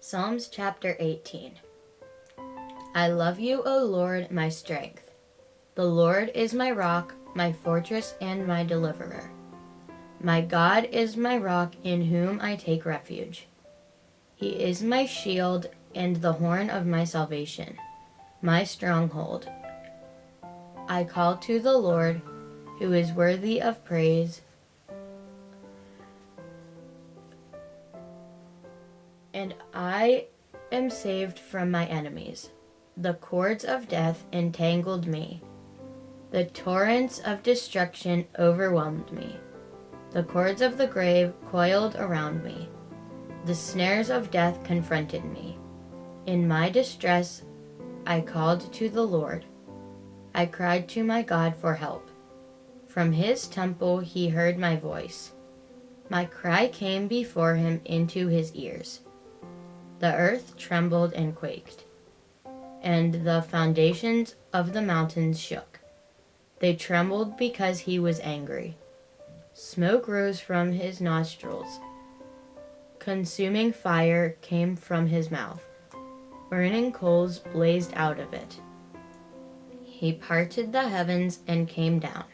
Psalms chapter 18. I love you, O Lord, my strength. The Lord is my rock, my fortress, and my deliverer. My God is my rock in whom I take refuge. He is my shield and the horn of my salvation, my stronghold. I call to the Lord, who is worthy of praise, and I am saved from my enemies. The cords of death entangled me. The torrents of destruction overwhelmed me. The cords of the grave coiled around me. The snares of death confronted me. In my distress, I called to the Lord. I cried to my God for help. From his temple he heard my voice. My cry came before him into his ears. The earth trembled and quaked, and the foundations of the mountains shook. They trembled because he was angry. Smoke rose from his nostrils. Consuming fire came from his mouth. Burning coals blazed out of it. He parted the heavens and came down.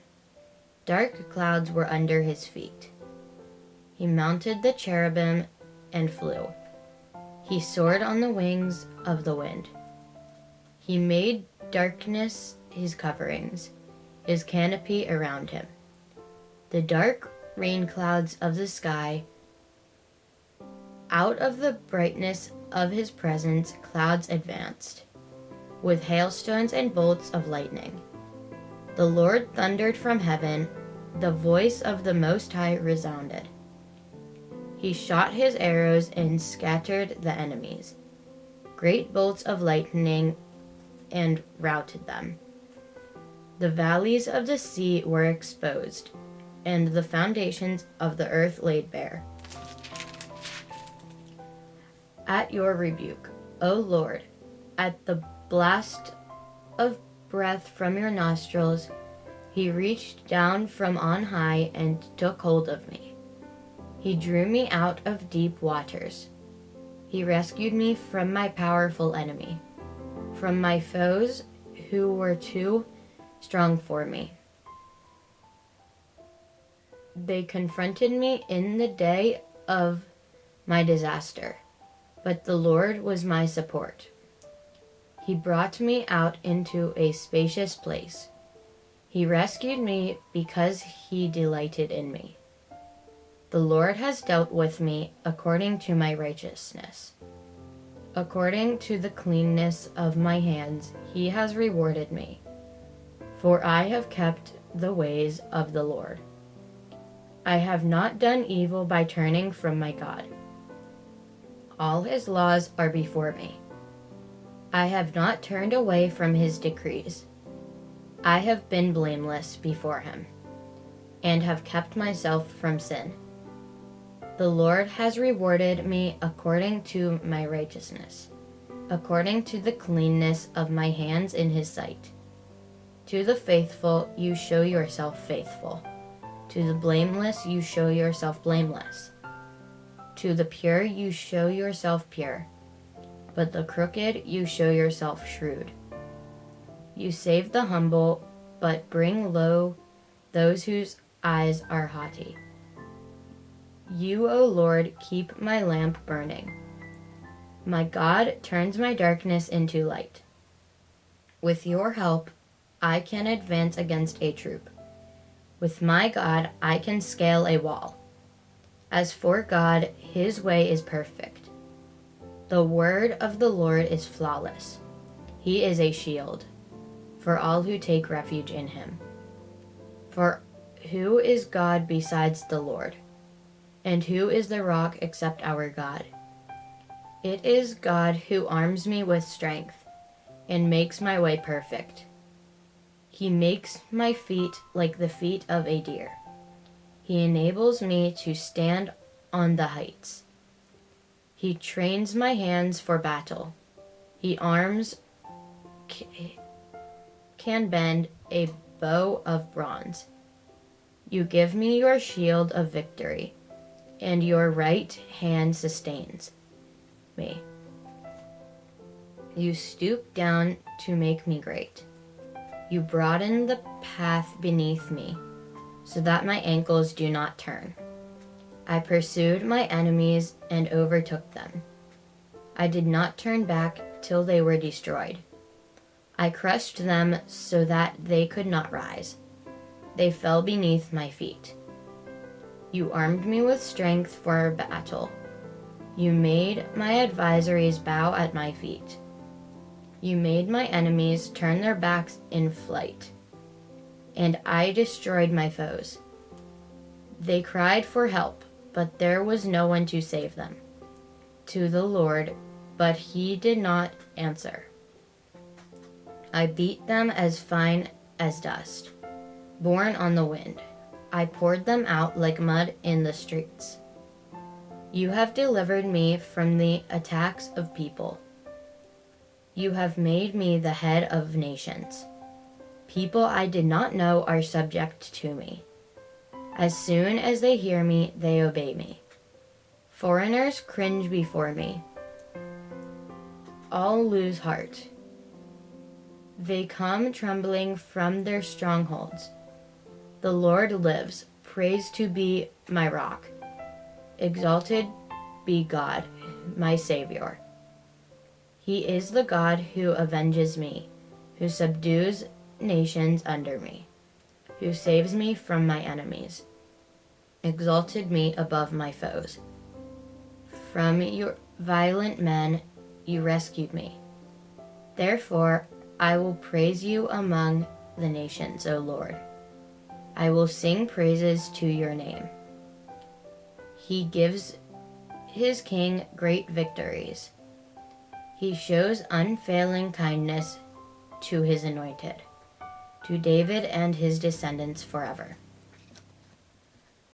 Dark clouds were under his feet. He mounted the cherubim and flew. He soared on the wings of the wind. He made darkness his coverings, his canopy around him. The dark rain clouds of the sky, out of the brightness of his presence, clouds advanced, with hailstones and bolts of lightning. The Lord thundered from heaven, the voice of the Most High resounded. He shot his arrows and scattered the enemies, great bolts of lightning, and routed them. The valleys of the sea were exposed, and the foundations of the earth laid bare. At your rebuke, O Lord, at the blast of breath from your nostrils, he reached down from on high and took hold of me. He drew me out of deep waters. He rescued me from my powerful enemy, from my foes who were too strong for me. They confronted me in the day of my disaster, but the Lord was my support. He brought me out into a spacious place. He rescued me because he delighted in me. The Lord has dealt with me according to my righteousness. According to the cleanness of my hands, he has rewarded me. For I have kept the ways of the Lord. I have not done evil by turning from my God. All his laws are before me. I have not turned away from his decrees. I have been blameless before him, and have kept myself from sin. The Lord has rewarded me according to my righteousness, according to the cleanness of my hands in his sight. To the faithful you show yourself faithful. To the blameless you show yourself blameless. To the pure you show yourself pure. But the crooked you show yourself shrewd. You save the humble, but bring low those whose eyes are haughty. You, O Lord, keep my lamp burning. My God turns my darkness into light. With your help, I can advance against a troop. With my God, I can scale a wall. As for God, his way is perfect. The word of the Lord is flawless. He is a shield for all who take refuge in him. For who is God besides the Lord? And who is the rock except our God? It is God who arms me with strength and makes my way perfect. He makes my feet like the feet of a deer. He enables me to stand on the heights. He trains my hands for battle. His arms can bend a bow of bronze. You give me your shield of victory, and your right hand sustains me. You stoop down to make me great. You broaden the path beneath me, so that my ankles do not turn. I pursued my enemies and overtook them. I did not turn back till they were destroyed. I crushed them so that they could not rise. They fell beneath my feet. You armed me with strength for battle. You made my adversaries bow at my feet. You made my enemies turn their backs in flight, and I destroyed my foes. They cried for help, but there was no one to save them. To the Lord, but he did not answer. I beat them as fine as dust, borne on the wind. I poured them out like mud in the streets. You have delivered me from the attacks of people. You have made me the head of nations. People I did not know are subject to me. As soon as they hear me, they obey me. Foreigners cringe before me. All lose heart. They come trembling from their strongholds. The Lord lives. Praise to be my rock. Exalted be God, my Savior. He is the God who avenges me, who subdues nations under me, who saves me from my enemies, exalted me above my foes. From your violent men you rescued me. Therefore I will praise you among the nations, O Lord. I will sing praises to your name. He gives his king great victories. He shows unfailing kindness to his anointed, to David and his descendants forever.